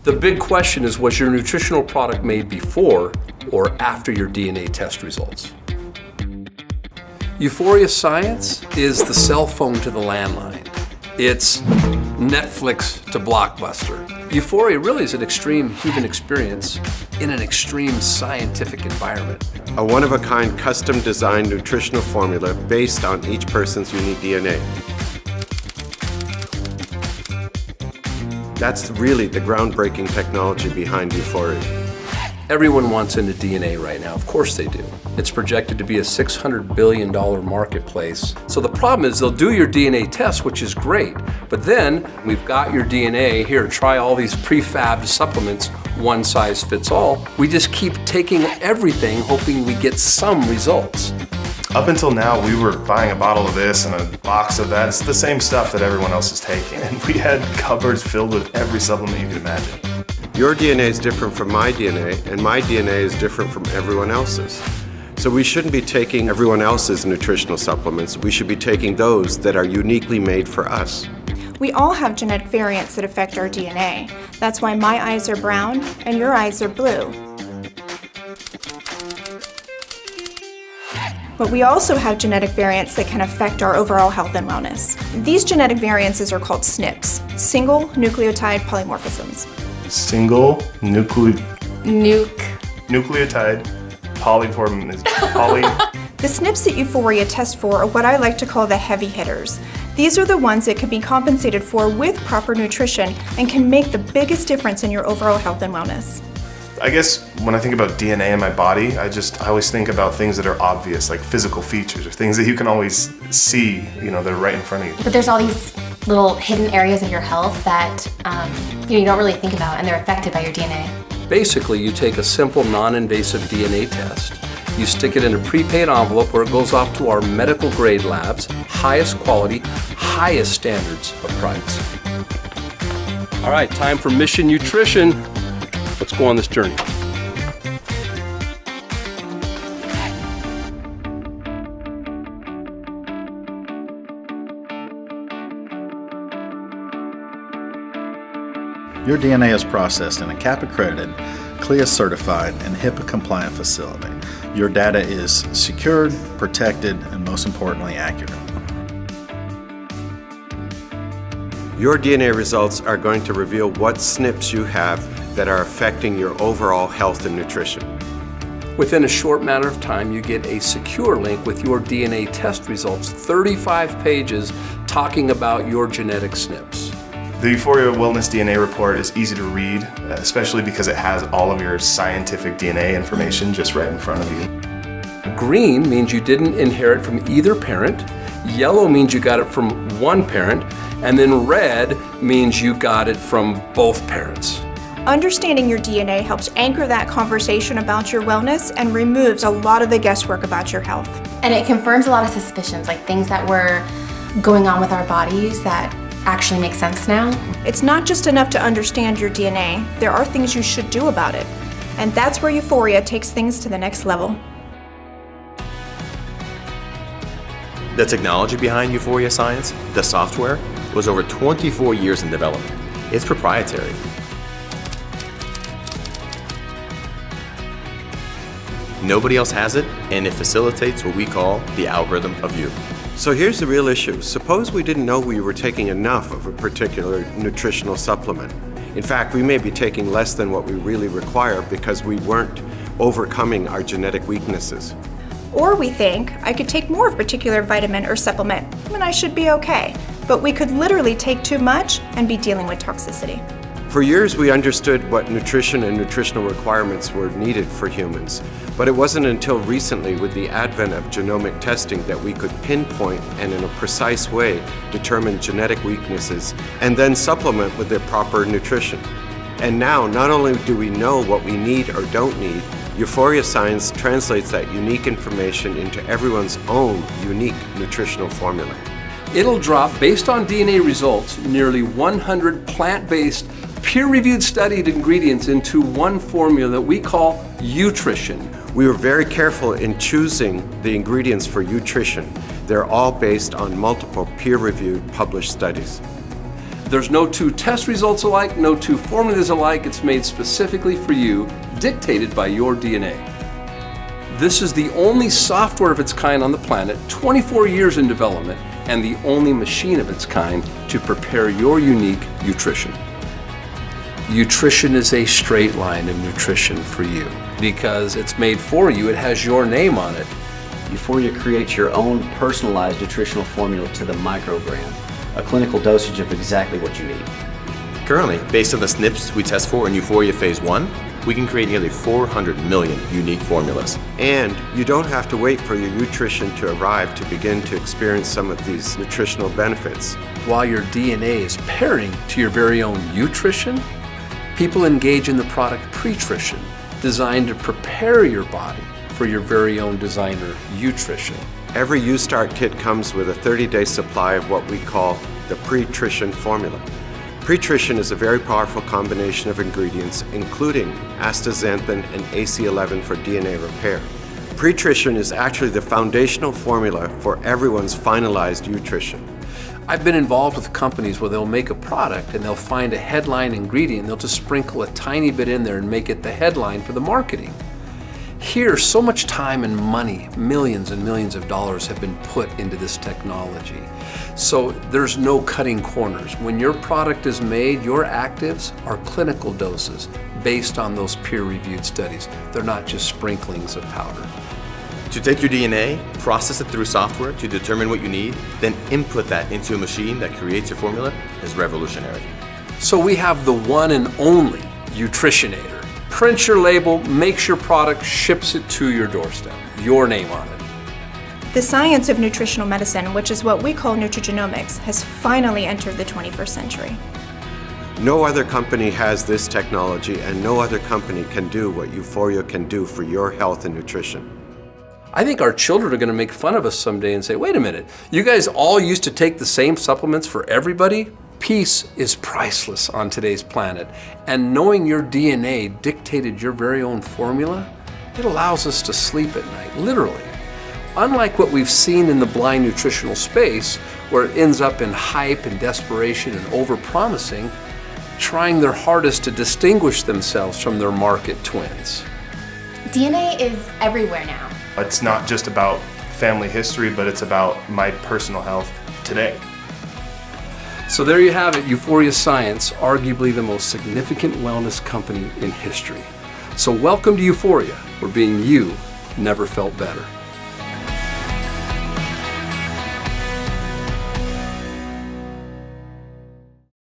The big question is, was your nutritional product made before or after your DNA test results? Euphoria Science is the cell phone to the landline. It's Netflix to Blockbuster. Euphoria really is an extreme human experience in an extreme scientific environment. A one-of-a-kind custom-designed nutritional formula based on each person's unique DNA. That's really the groundbreaking technology behind Euphoria. Everyone wants into DNA right now. Of course they do. It's projected to be a $600 billion marketplace. So the problem is they'll do your DNA test, which is great, but then we've got your DNA, here, try all these prefabbed supplements, one size fits all. We just keep taking everything, hoping we get some results. Up until now, we were buying a bottle of this and a box of that. It's the same stuff that everyone else is taking. And we had cupboards filled with every supplement you could imagine. Your DNA is different from my DNA, and my DNA is different from everyone else's. So we shouldn't be taking everyone else's nutritional supplements. We should be taking those that are uniquely made for us. We all have genetic variants that affect our DNA. That's why my eyes are brown and your eyes are blue. But we also have genetic variants that can affect our overall health and wellness. These genetic variances are called SNPs, single nucleotide polymorphisms. Single nucleotide The SNPs that Euphoria tests for are what I like to call the heavy hitters. These are the ones that can be compensated for with proper nutrition and can make the biggest difference in your overall health and wellness. I guess when I think about DNA in my body, I always think about things that are obvious, like physical features or things that you can always see, that are right in front of you. But there's all these little hidden areas of your health that you don't really think about, and they're affected by your DNA. Basically, you take a simple non-invasive DNA test, you stick it in a prepaid envelope where it goes off to our medical grade labs, highest quality, highest standards of price. All right, time for Mission Nutrition. Let's go on this journey. Your DNA is processed in a CAP-accredited, CLIA-certified, and HIPAA-compliant facility. Your data is secured, protected, and most importantly, accurate. Your DNA results are going to reveal what SNPs you have that are affecting your overall health and nutrition. Within a short matter of time, you get a secure link with your DNA test results, 35 pages talking about your genetic SNPs. The Euphoria Wellness DNA report is easy to read, especially because it has all of your scientific DNA information just right in front of you. Green means you didn't inherit from either parent, yellow means you got it from one parent, and then red means you got it from both parents. Understanding your DNA helps anchor that conversation about your wellness and removes a lot of the guesswork about your health. And it confirms a lot of suspicions, like things that were going on with our bodies that actually make sense now. It's not just enough to understand your DNA. There are things you should do about it. And that's where Euphoria takes things to the next level. The technology behind Euphoria Science, the software, was over 24 years in development. It's proprietary. Nobody else has it, and it facilitates what we call the algorithm of you. So here's the real issue. Suppose we didn't know we were taking enough of a particular nutritional supplement. In fact, we may be taking less than what we really require because we weren't overcoming our genetic weaknesses. Or we think, I could take more of a particular vitamin or supplement and I should be okay. But we could literally take too much and be dealing with toxicity. For years, we understood what nutrition and nutritional requirements were needed for humans, but it wasn't until recently, with the advent of genomic testing, that we could pinpoint and in a precise way determine genetic weaknesses and then supplement with the proper nutrition. And now, not only do we know what we need or don't need, Euphoria Science translates that unique information into everyone's own unique nutritional formula. It'll drop, based on DNA results, nearly 100 plant-based, peer-reviewed studied ingredients into one formula that we call U TRITION. We were very careful in choosing the ingredients for U TRITION. They're all based on multiple peer-reviewed published studies. There's no two test results alike, no two formulas alike. It's made specifically for you, dictated by your DNA. This is the only software of its kind on the planet, 24 years in development, and the only machine of its kind to prepare your unique U TRITION. U TRITION is a straight line of nutrition for you because it's made for you. It has your name on it. Euphoria creates your own personalized nutritional formula to the microgram, a clinical dosage of exactly what you need. Currently, based on the SNPs we test for in Euphoria Phase 1, we can create nearly 400 million unique formulas. And you don't have to wait for your U TRITION to arrive to begin to experience some of these nutritional benefits. While your DNA is pairing to your very own U TRITION, people engage in the product pre-trition, designed to prepare your body for your very own designer U TRITION. Every U Start kit comes with a 30-day supply of what we call the pre-trition formula. Pre-trition is a very powerful combination of ingredients, including astaxanthin and AC11 for DNA repair. Pre-trition is actually the foundational formula for everyone's finalized U TRITION. I've been involved with companies where they'll make a product and they'll find a headline ingredient and they'll just sprinkle a tiny bit in there and make it the headline for the marketing. Here, so much time and money, millions and millions of dollars have been put into this technology. So there's no cutting corners. When your product is made, your actives are clinical doses based on those peer-reviewed studies. They're not just sprinklings of powder. To take your DNA, process it through software to determine what you need, then input that into a machine that creates your formula is revolutionary. So we have the one and only U TRITIONator. Print your label, makes your product, ships it to your doorstep. Your name on it. The science of nutritional medicine, which is what we call nutrigenomics, has finally entered the 21st century. No other company has this technology, and no other company can do what Euphoria can do for your health and nutrition. I think our children are going to make fun of us someday and say, wait a minute, you guys all used to take the same supplements for everybody? Peace is priceless on today's planet, and knowing your DNA dictated your very own formula, it allows us to sleep at night, literally. Unlike what we've seen in the blind nutritional space, where it ends up in hype and desperation and over-promising, trying their hardest to distinguish themselves from their market twins. DNA is everywhere now. It's not just about family history, but it's about my personal health today. So there you have it, Euphoria Science, arguably the most significant wellness company in history. So welcome to Euphoria, where being you never felt better.